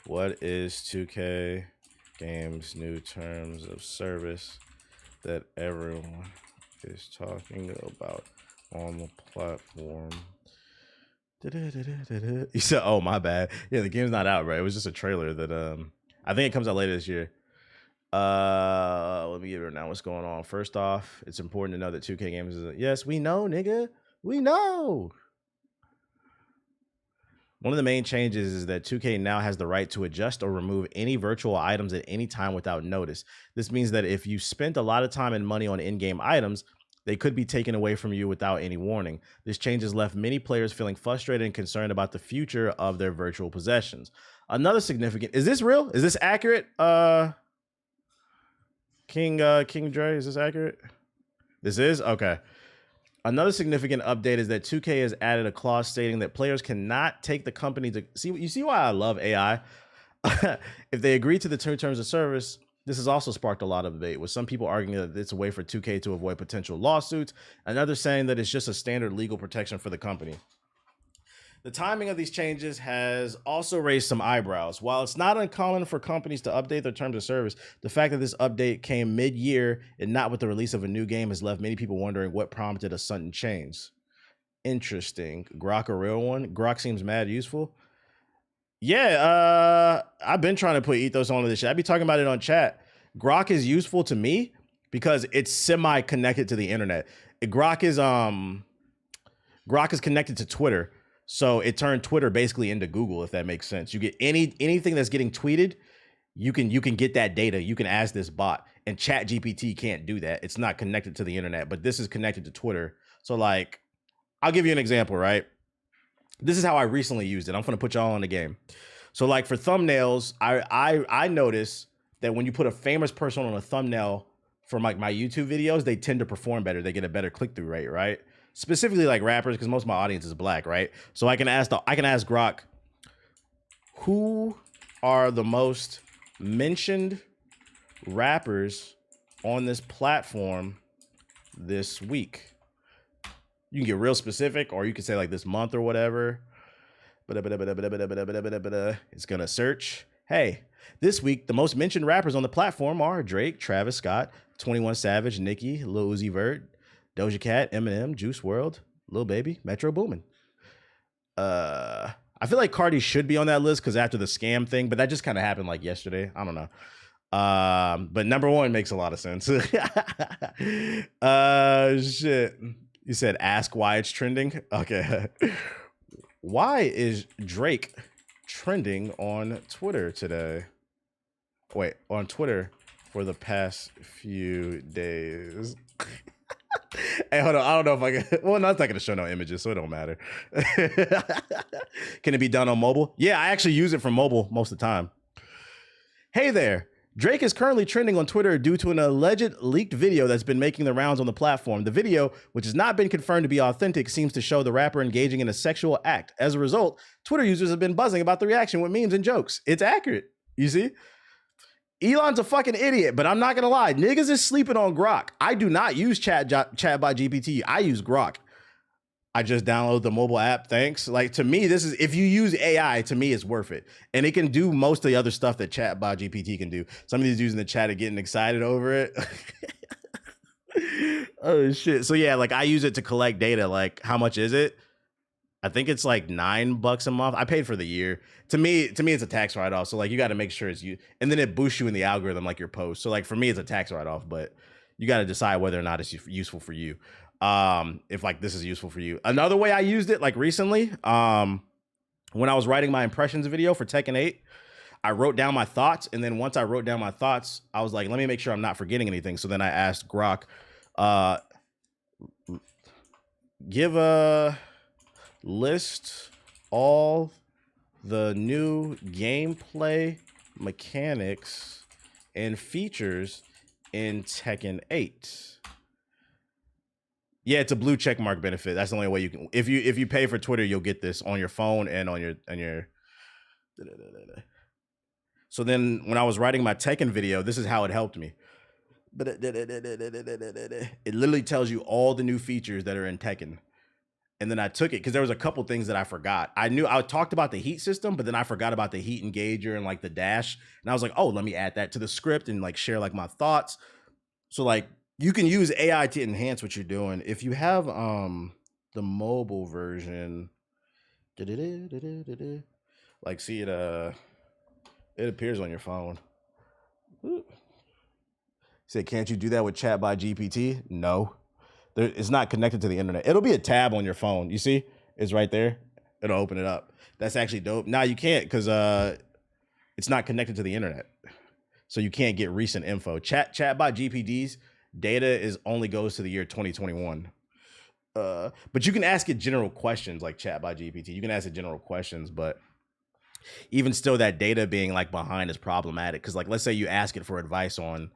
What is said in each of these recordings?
What is 2K Games' new terms of service that everyone is talking about on the platform? You said, "Oh, my bad." Yeah, the game's not out, right? It was just a trailer that I think it comes out later this year. Let me give it now. What's going on? First off, it's important to know that 2K Games is yes, we know, nigga. We know. One of the main changes is that 2K now has the right to adjust or remove any virtual items at any time without notice. This means that if you spent a lot of time and money on in-game items, they could be taken away from you without any warning. This change has left many players feeling frustrated and concerned about the future of their virtual possessions. Another significant, is this real? Is this accurate? King Dre, is this accurate? This is? Okay. Another significant update is that 2K has added a clause stating that players cannot take the company to see. You see why I love AI? If they agree to the terms of service, this has also sparked a lot of debate, with some people arguing that it's a way for 2K to avoid potential lawsuits, and others saying that it's just a standard legal protection for the company. The timing of these changes has also raised some eyebrows. While it's not uncommon for companies to update their terms of service, the fact that this update came mid-year and not with the release of a new game has left many people wondering what prompted a sudden change. Interesting. Grok a real one? Grok seems mad useful. Yeah, I've been trying to put ethos onto this shit. I'd be talking about it on chat. Grok is useful to me because it's semi-connected to the internet. Grok is connected to Twitter. So it turned Twitter basically into Google, if that makes sense. You get anything that's getting tweeted, you can get that data. You can ask this bot, and ChatGPT can't do that. It's not connected to the internet, but this is connected to Twitter. So like, I'll give you an example, right? This is how I recently used it. I'm gonna put y'all on the game. So like for thumbnails, I notice that when you put a famous person on a thumbnail for my YouTube videos, they tend to perform better. They get a better click-through rate, right? Specifically like rappers, because most of my audience is black, right? So I can ask Grok, who are the most mentioned rappers on this platform this week? You can get real specific, or you can say like this month or whatever. It's gonna search. Hey, this week the most mentioned rappers on the platform are Drake, Travis Scott, 21 Savage, Nicki, Lil Uzi Vert, Doja Cat, Eminem, Juice WRLD, Lil Baby, Metro Boomin. I feel like Cardi should be on that list because after the scam thing, but that just kind of happened like yesterday. I don't know. But number one makes a lot of sense. Shit. You said ask why it's trending. Okay. Why is Drake trending on Twitter today? Wait, on Twitter for the past few days. Hey, hold on. I don't know if I can. Well, no, it's not going to show no images, so it don't matter. Can it be done on mobile? Yeah, I actually use it for mobile most of the time. Hey there. Drake is currently trending on Twitter due to an alleged leaked video that's been making the rounds on the platform. The video, which has not been confirmed to be authentic, seems to show the rapper engaging in a sexual act. As a result, Twitter users have been buzzing about the reaction with memes and jokes. It's accurate. You see? Elon's a fucking idiot, but I'm not gonna lie. Niggas is sleeping on Grok. I do not use Chatbot GPT. I use Grok. I just download the mobile app. Thanks. Like, to me, this is, if you use AI, to me, it's worth it. And it can do most of the other stuff that Chatbot GPT can do. Some of these dudes in the chat are getting excited over it. Oh shit. So yeah, like I use it to collect data. Like, how much is it? I think it's like $9 a month. I paid for the year. To me, it's a tax write-off. So like, you got to make sure it's you, and then it boosts you in the algorithm like your post. So like for me, it's a tax write-off, but you got to decide whether or not it's useful for you. If like this is useful for you. Another way I used it like recently, when I was writing my impressions video for Tekken 8, I wrote down my thoughts, and then once I wrote down my thoughts, I was like, let me make sure I'm not forgetting anything. So then I asked Grok, give a list all the new gameplay mechanics and features in Tekken 8. Yeah, it's a blue check mark benefit. That's the only way you can. If you pay for Twitter, you'll get this on your phone and on your. So then, when I was writing my Tekken video, this is how it helped me. It literally tells you all the new features that are in Tekken, And then I took it because there was a couple things that I forgot. I knew I talked about the heat system, but then I forgot about the heat engager and like the dash. And I was like, oh, let me add that to the script and like share like my thoughts. So like you can use AI to enhance what you're doing. If you have the mobile version, like see it appears on your phone. Say, can't you do that with Chatbot GPT? No. It's not connected to the internet. It'll be a tab on your phone. You see? It's right there. It'll open it up. That's actually dope. Now you can't because it's not connected to the internet. So you can't get recent info. Chatbot GPT's data only goes to the year 2021. But you can ask it general questions like Chatbot GPT. You can ask it general questions, but even still that data being like behind is problematic. Because like let's say you ask it for advice on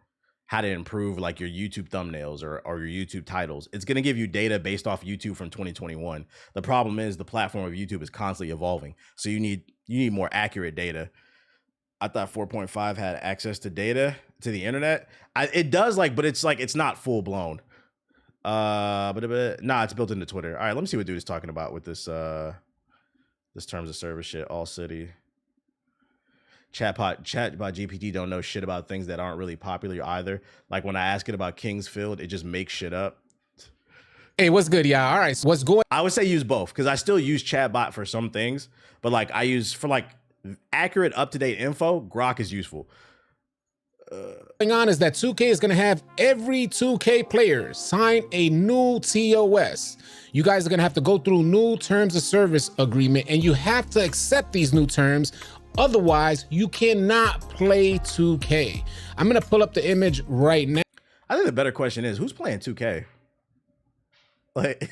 how to improve like your YouTube thumbnails or your YouTube titles. It's going to give you data based off YouTube from 2021. The problem is the platform of YouTube is constantly evolving. So you need more accurate data. I thought 4.5 had access to data to the internet. It does but it's not full blown. Nah, it's built into Twitter. All right, let me see what dude is talking about with this terms of service shit. All city. Chatbot GPT don't know shit about things that aren't really popular either. Like when I ask it about Kingsfield, it just makes shit up. Hey, what's good, y'all? All right, so what's going? I would say use both because I still use Chatbot for some things, but like I use for like accurate, up-to-date info, Grok is useful. Going on is that 2K is going to have every 2K player sign a new TOS. You guys are going to have to go through new terms of service agreement, and you have to accept these new terms. Otherwise, you cannot play 2K. I'm going to pull up the image right now. I think the better question is, who's playing 2K? Like,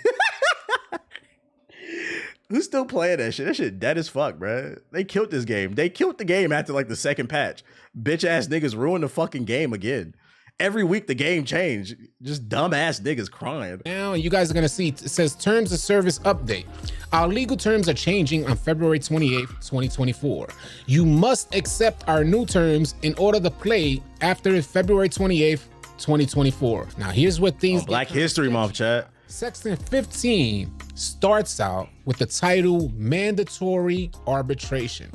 who's still playing that shit? That shit dead as fuck, bro. They killed this game. They killed the game after like the second patch. Bitch ass niggas ruined the fucking game again. Every week the game changed. Just dumb ass niggas crying. Now you guys are gonna see, it says terms of service update. Our legal terms are changing on February 28th, 2024. You must accept our new terms in order to play after February 28th, 2024. Now here's what things— Black History Month, chat. Section 15 starts out with the title Mandatory Arbitration.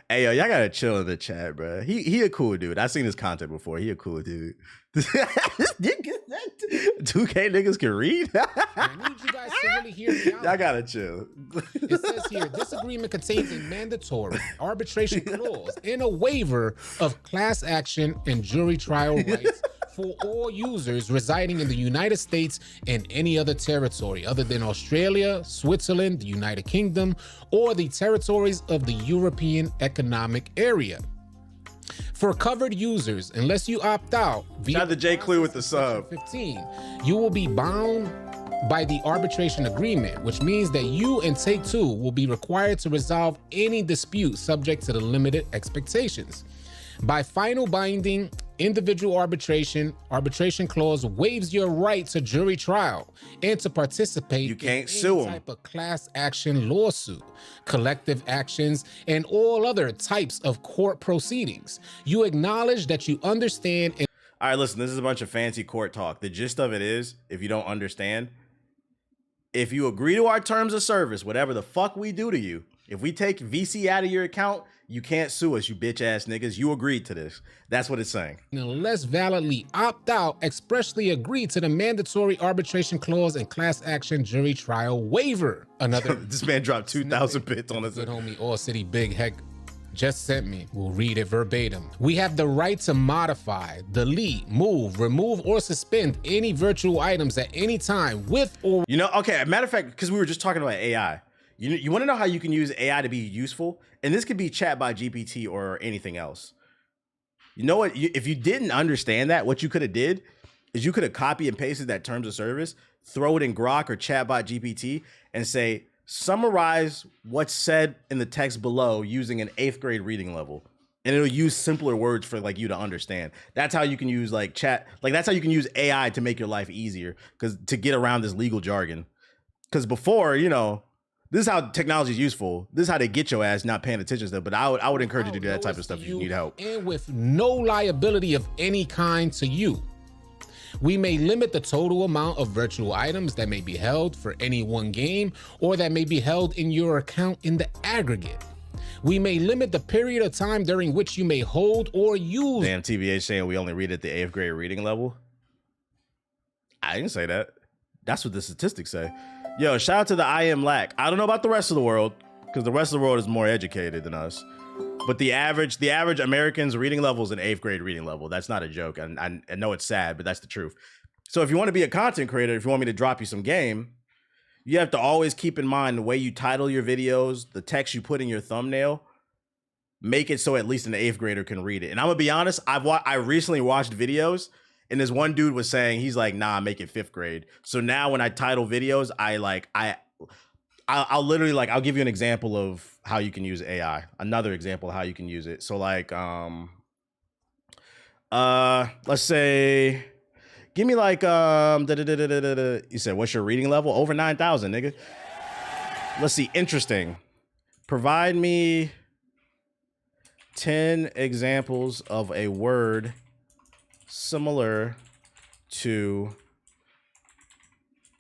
Hey, yo, y'all gotta chill in the chat, bro. He a cool dude. I've seen his content before. He a cool dude. 2K niggas can read? I need you guys to really hear me out. Y'all gotta chill. It says here, this agreement contains a mandatory arbitration clause and a waiver of class action and jury trial rights for all users residing in the United States and any other territory other than Australia, Switzerland, the United Kingdom, or the territories of the European Economic Area. For covered users, unless you opt out via the J Clue with the sub 15, you will be bound by the arbitration agreement, which means that you and Take-Two will be required to resolve any dispute subject to the limited expectations. By final binding individual arbitration clause waives your right to jury trial and to participate you can't in sue any type of class action lawsuit, collective actions, and all other types of court proceedings. You acknowledge that you understand. All right, listen, this is a bunch of fancy court talk. The gist of it is, if you don't understand, if you agree to our terms of service, whatever the fuck we do to you, if we take VC out of your account, you can't sue us, you bitch ass niggas. You agreed to this. That's what it's saying. Unless validly opt out, expressly agree to the mandatory arbitration clause and class action jury trial waiver. Another this man dropped 2,000 bits on us. Good homie, All City Big Heck just sent me. We'll read it verbatim. We have the right to modify, delete, move, remove, or suspend any virtual items at any time with or— You know, okay, matter of fact, because we were just talking about AI. You want to know how you can use AI to be useful? And this could be Chatbot GPT or anything else. You know what? If you didn't understand that, what you could have did is you could have copy and pasted that terms of service, throw it in Grok or Chatbot GPT and say, summarize what's said in the text below using an 8th grade reading level. And it'll use simpler words for like you to understand. That's how you can use that's how you can use AI to make your life easier, because to get around this legal jargon. Because before, you know, this is how technology is useful. This is how they get your ass not paying attention to stuff. But I would encourage you to do that type of stuff if you need help. And with no liability of any kind to you. We may limit the total amount of virtual items that may be held for any one game or that may be held in your account in the aggregate. We may limit the period of time during which you may hold or use. Damn, TBH saying we only read at the 8th grade reading level. I didn't say that. That's what the statistics say. Yo, shout out to the I Am Lack. I don't know about the rest of the world, because the rest of the world is more educated than us. But the average American's reading level is an 8th grade reading level. That's not a joke. And I know it's sad, but that's the truth. So if you want to be a content creator, if you want me to drop you some game, you have to always keep in mind the way you title your videos, the text you put in your thumbnail, make it so at least an 8th grader can read it. And I'm gonna be honest, I recently watched videos, and this one dude was saying, he's like, nah, make it 5th grade. So now when I title videos, I'll literally, like, I'll give you an example of how you can use AI. Another example of how you can use it. So like, let's say, give me like, you said, what's your reading level? Over 9,000, nigga. Let's see, interesting. Provide me 10 examples of a word similar to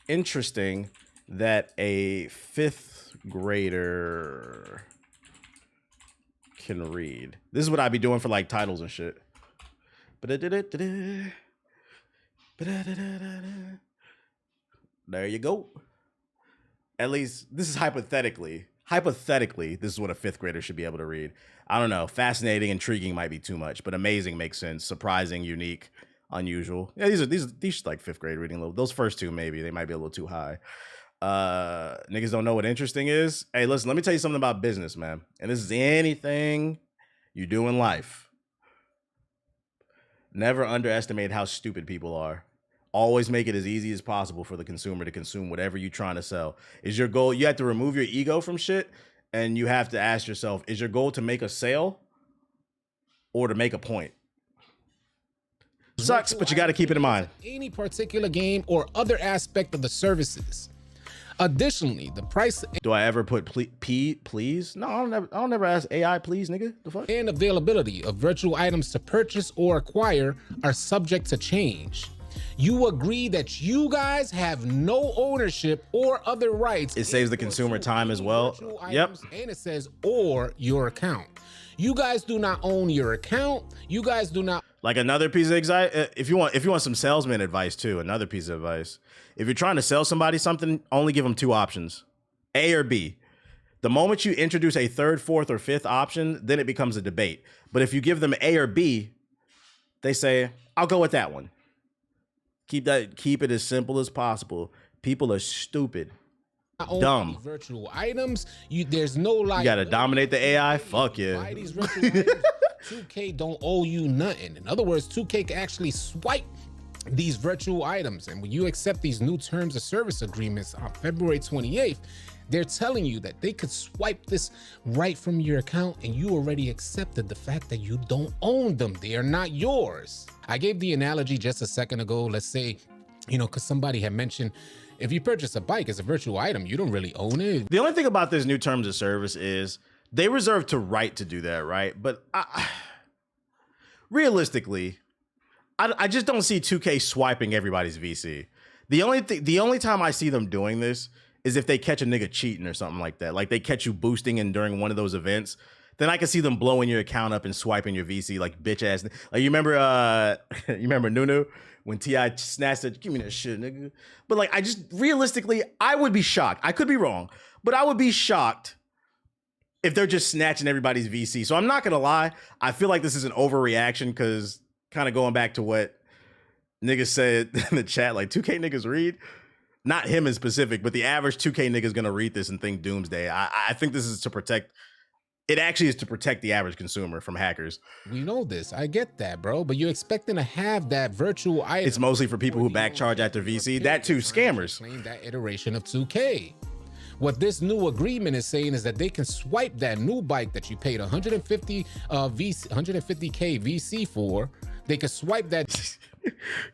interesting that a 5th grader can read. This is what I'd be doing for like titles and shit. There you go. At least this is hypothetically. Hypothetically, this is what a 5th grader should be able to read. I don't know. Fascinating, intriguing might be too much, but amazing makes sense. Surprising, unique, unusual. Yeah, these like 5th grade reading level. Those first two, maybe they might be a little too high. Niggas don't know what interesting is. Hey, listen, let me tell you something about business, man. And this is anything you do in life. Never underestimate how stupid people are. Always make it as easy as possible for the consumer to consume whatever you're trying to sell. Is your goal, you have to remove your ego from shit, and you have to ask yourself, is your goal to make a sale or to make a point? Sucks, but you got to keep it in mind. Any particular game or other aspect of the services. Additionally, the price. Do I ever put please? No, I'll never ask AI please, nigga. The fuck? And availability of virtual items to purchase or acquire are subject to change. You agree that you guys have no ownership or other rights. It saves the consumer time as well. Yep. And it says, or your account. You guys do not own your account. You guys do not. Like another piece of advice, if you want some salesman advice too, another piece of advice. If you're trying to sell somebody something, only give them 2 options, A or B. The moment you introduce a 3rd, 4th, or 5th option, then it becomes a debate. But if you give them A or B, they say, I'll go with that one. Keep it as simple as possible. People are stupid. Dumb. Virtual items. There's no like. You gotta dominate the AI. Fuck yeah. Buy these virtual items. 2K don't owe you nothing. In other words, 2K can actually swipe these virtual items. And when you accept these new terms of service agreements on February 28th, they're telling you that they could swipe this right from your account, and you already accepted the fact that you don't own them. They are not yours. I gave the analogy just a second ago. Let's say, because somebody had mentioned, if you purchase a bike as a virtual item, you don't really own it. The only thing about this new terms of service is they reserve the right to do that, right? But realistically, I just don't see 2K swiping everybody's VC. The only time I see them doing this is if they catch a nigga cheating or something like that. Like they catch you boosting and during one of those events, then I can see them blowing your account up and swiping your VC like bitch ass. Like you remember Nunu when T.I. snatched it, give me that shit, nigga. But like realistically, I would be shocked. I could be wrong, but I would be shocked if they're just snatching everybody's VC. So I'm not gonna lie, I feel like this is an overreaction because kind of going back to what niggas said in the chat, like 2K niggas read. Not him in specific, but the average 2K nigga is gonna read this and think doomsday. I think this is to protect. It actually is to protect the average consumer from hackers. We know this. I get that, bro. But you're expecting to have that virtual item. It's mostly for people who backcharge after VC. That too, scammers. Claim that iteration of 2K. What this new agreement is saying is that they can swipe that new bike that you paid 150K VC for. They can swipe that.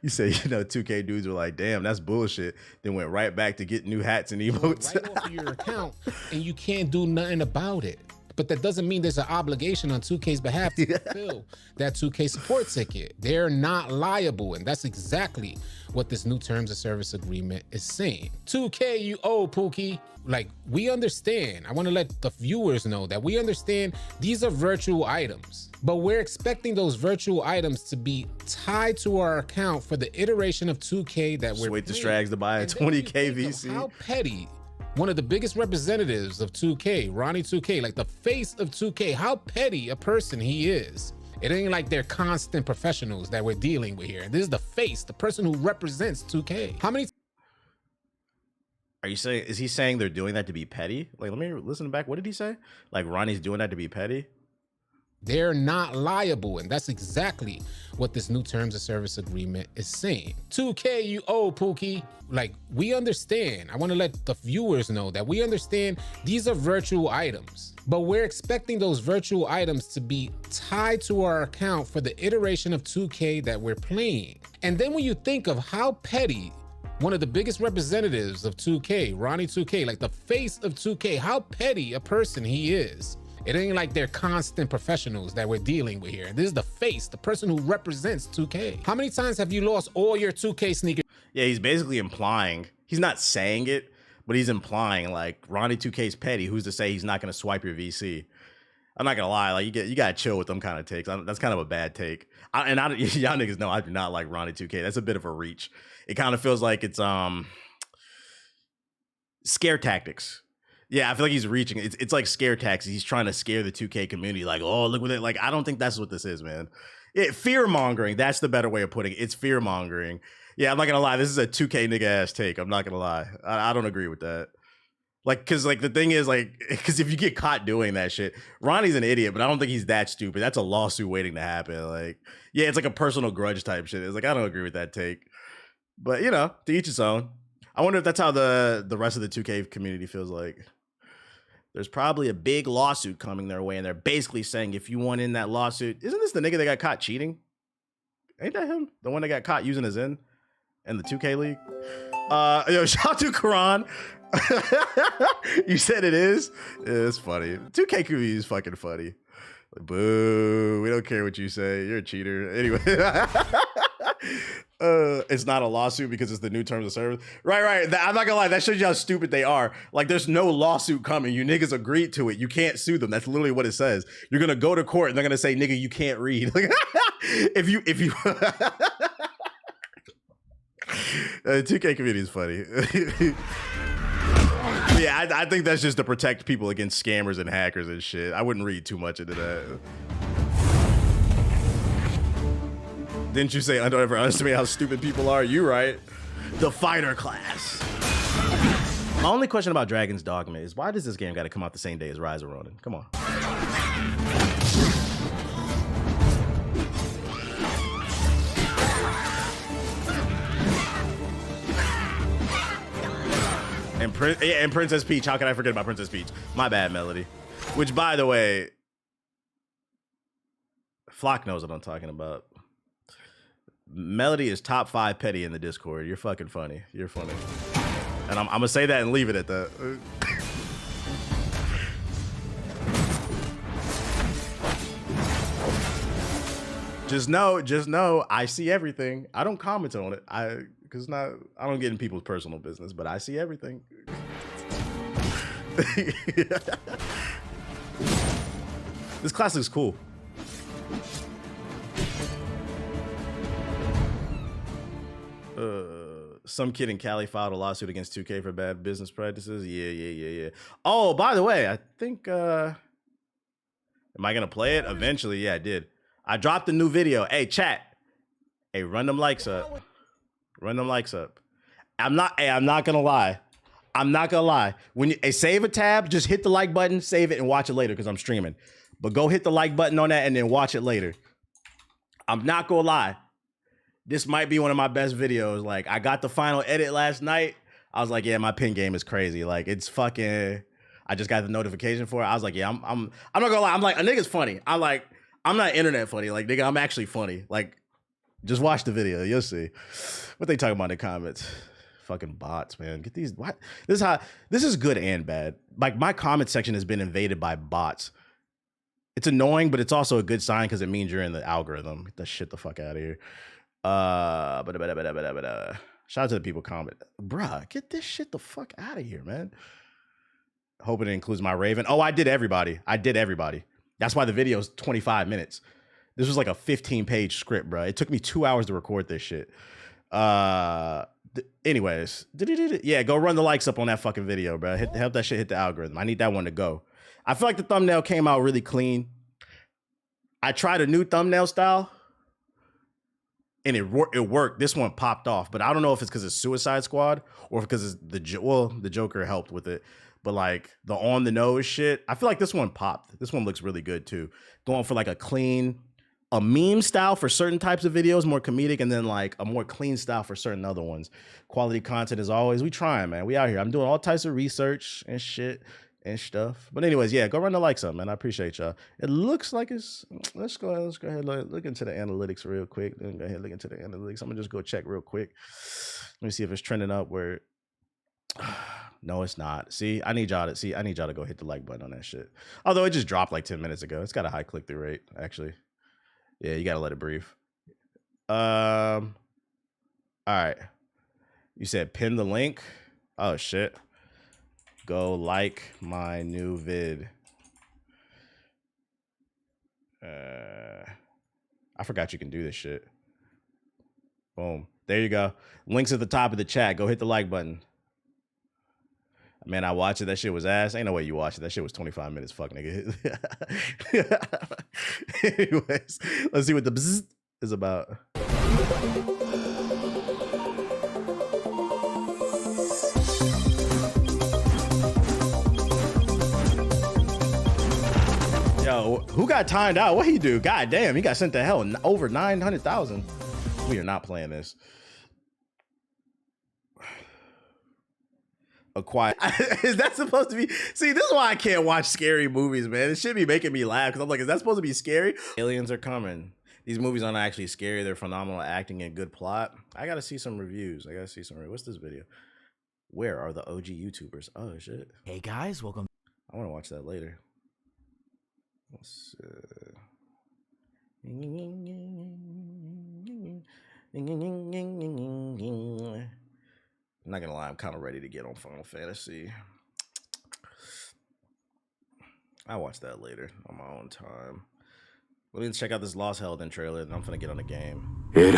You say, 2K dudes were like, damn, that's bullshit. Then went right back to get new hats and emotes. Right off of your account, and you can't do nothing about it. but that doesn't mean there's an obligation on 2K's behalf to fulfill that 2K support ticket. They're not liable, and that's exactly what this new terms of service agreement is saying. 2K, you owe, Pookie. Like, we understand. I want to let the viewers know that we understand these are virtual items, but we're expecting those virtual items to be tied to our account for the iteration of 2K that we're wait the Strags to buy a 20K VC. How petty. One of the biggest representatives of 2K, Ronnie 2K, like the face of 2K, how petty a person he is. It ain't like they're constant professionals that we're dealing with here. This is the face, the person who represents 2K. How many Are you saying, is he saying they're doing that to be petty? Like, let me listen back. What did he say? Like, Ronnie's doing that to be petty? They're not liable, and that's exactly what this new terms of service agreement is saying. 2K, you owe, Pookie. Like, we understand. I want to let the viewers know that we understand these are virtual items, but we're expecting those virtual items to be tied to our account for the iteration of 2K that we're playing. And then when you think of how petty one of the biggest representatives of 2K, Ronnie 2K, like the face of 2K, how petty a person he is. It ain't like they're constant professionals that we're dealing with here. This is the face, the person who represents 2K. How many times have you lost all your 2K sneakers? Yeah, he's basically implying, he's not saying it, but he's implying like Ronnie 2K's petty. Who's to say he's not going to swipe your VC? I'm not gonna lie, like you gotta chill with them kind of takes. That's kind of a bad take. Y'all niggas know I do not like Ronnie 2K. That's a bit of a reach. It kind of feels like it's scare tactics. Yeah, I feel like he's reaching. It's like scare tactics. He's trying to scare the 2K community. Like, oh, look what it. Like, I don't think that's what this is, man. Fear mongering. That's the better way of putting it. It's fear mongering. Yeah, I'm not gonna lie. This is a 2K nigga ass take. I'm not gonna lie. I don't agree with that. Like, cause like the thing is like, cause if you get caught doing that shit, Ronnie's an idiot, but I don't think he's that stupid. That's a lawsuit waiting to happen. Like, yeah, it's like a personal grudge type shit. It's like, I don't agree with that take, but you know, to each his own. I wonder if that's how the rest of the 2K community feels like. There's probably a big lawsuit coming their way, and they're basically saying if you want in that lawsuit, isn't this the nigga that got caught cheating? Ain't that him? The one that got caught using his in the 2K league? Yo, shout out to Karan. You said it is? Yeah, it's funny. 2K community is fucking funny. Like, boo. We don't care what you say. You're a cheater. Anyway. It's not a lawsuit because it's the new terms of service. Right. I'm not gonna lie. That shows you how stupid they are. Like, there's no lawsuit coming. You niggas agreed to it. You can't sue them. That's literally what it says. You're gonna go to court and they're gonna say, nigga, you can't read. Like, if you 2K community is funny. Yeah, I think that's just to protect people against scammers and hackers and shit. I wouldn't read too much into that. Didn't you say I don't ever underestimate how stupid people are? You right. The fighter class. My only question about Dragon's Dogma is why does this game got to come out the same day as Rise of Ronin? Come on. And Princess Peach. How can I forget about Princess Peach? My bad, Melody. Which, by the way, Flock knows what I'm talking about. Melody is top 5 petty in the Discord. You're fucking funny. You're funny. And I'm gonna say that and leave it at that. Just know, I see everything. I don't comment on it. I don't get in people's personal business, but I see everything. This class looks cool. Some kid in Cali filed a lawsuit against 2K for bad business practices. Yeah. Oh, by the way, I think am I gonna play it eventually? Yeah, I did. I dropped a new video. Hey, chat. Hey, run them likes up. Run them likes up. I'm not gonna lie. When you save a tab, just hit the like button, save it, and watch it later because I'm streaming. But go hit the like button on that and then watch it later. I'm not gonna lie. This might be one of my best videos. Like, I got the final edit last night. I was like, yeah, my pin game is crazy. Like, it's fucking. I just got the notification for it. I was like, yeah, I'm not gonna lie. I'm like, a nigga's funny. I'm not internet funny. Like, nigga, I'm actually funny. Like, just watch the video. You'll see what they talking about in the comments. Fucking bots, man. Get these. What? This is good and bad. Like, my comment section has been invaded by bots It's annoying, but it's also a good sign because it means you're in the algorithm. Get the shit the fuck out of here. Shout out to the people comment. Bruh, get this shit the fuck out of here, man. Hoping it includes my Raven. Oh, I did everybody. That's why the video is 25 minutes. This was like a 15-page script, bro. It took me 2 hours to record this shit. Anyways, yeah, go run the likes up on that fucking video, bro. Help that shit hit the algorithm. I need that one to go. I feel like the thumbnail came out really clean. I tried a new thumbnail style, and it worked. This one popped off, but I don't know if it's because it's Suicide Squad or because it's the Joker helped with it. But like the on the nose shit, I feel like this one popped. This one looks really good too. Going for like a meme style for certain types of videos, more comedic, and then like a more clean style for certain other ones. Quality content as always. We trying, man. We out here. I'm doing all types of research and shit and stuff. But anyways, yeah, go run the likes up, man. I appreciate y'all. It looks like it's. Let's go ahead. Look into the analytics real quick. Then go ahead look into the analytics. I'm gonna just go check real quick. Let me see if it's trending up where. No, it's not. See, I need y'all to go hit the like button on that shit. Although it just dropped like 10 minutes ago. It's got a high click-through rate, actually. Yeah, you gotta let it breathe. All right. You said pin the link. Oh shit. Go like my new vid. I forgot you can do this shit. Boom. There you go. Links at the top of the chat. Go hit the like button. Man, I watched it. That shit was ass. Ain't no way you watched it. That shit was 25 minutes. Fuck, nigga. Anyways, let's see what the bzzz is about. Yo, who got timed out? What he do? God damn, he got sent to hell. Over 900,000. We are not playing this. A quiet. Is that supposed to be? See, this is why I can't watch scary movies, man. It should be making me laugh because I'm like, is that supposed to be scary? Aliens are coming. These movies aren't actually scary. They're phenomenal acting and good plot. I gotta see some reviews. What's this video? Where are the OG YouTubers? Oh shit. Hey guys, welcome. I want to watch that later. Let's I'm not gonna lie, I'm kind of ready to get on Final Fantasy. I'll watch that later on my own time. Let me check out this Lost Helden trailer, and I'm gonna get on the game. OG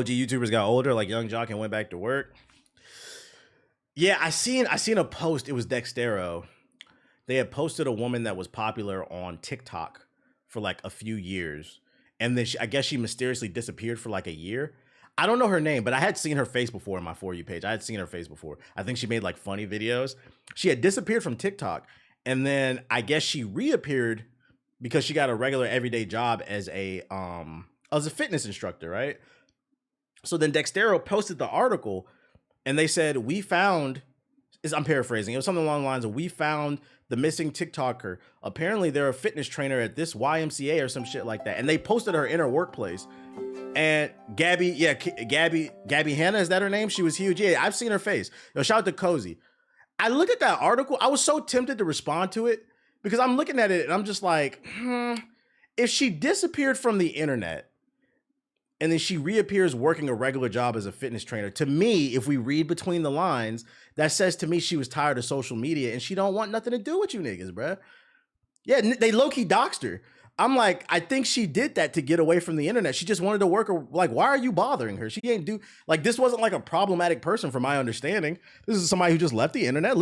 YouTubers got older, like Young Jock, and went back to work. Yeah, I seen a post. It was Dextero. They had posted a woman that was popular on TikTok for like a few years, and then I guess she mysteriously disappeared for like a year. I don't know her name, but I had seen her face before in my For You page. I had seen her face before. I think she made like funny videos. She had disappeared from TikTok, and then I guess she reappeared because she got a regular everyday job as a fitness instructor, right? So then Dextero posted the article, and they said, I'm paraphrasing. It was something along the lines of, we found the missing TikToker. Apparently they're a fitness trainer at this YMCA or some shit like that. And they posted her in her workplace. And Gabby Hanna, is that her name? She was huge. Yeah, I've seen her face. Yo, shout out to Cozy. I looked at that article. I was so tempted to respond to it because I'm looking at it and I'm just like, if she disappeared from the internet and then she reappears working a regular job as a fitness trainer, to me, if we read between the lines, that says to me she was tired of social media and she don't want nothing to do with you niggas, bruh. Yeah, they low-key doxed her. I'm like, I think she did that to get away from the internet. She just wanted to work. Like, why are you bothering her? She ain't do, like, this wasn't like a problematic person from my understanding. This is somebody who just left the internet.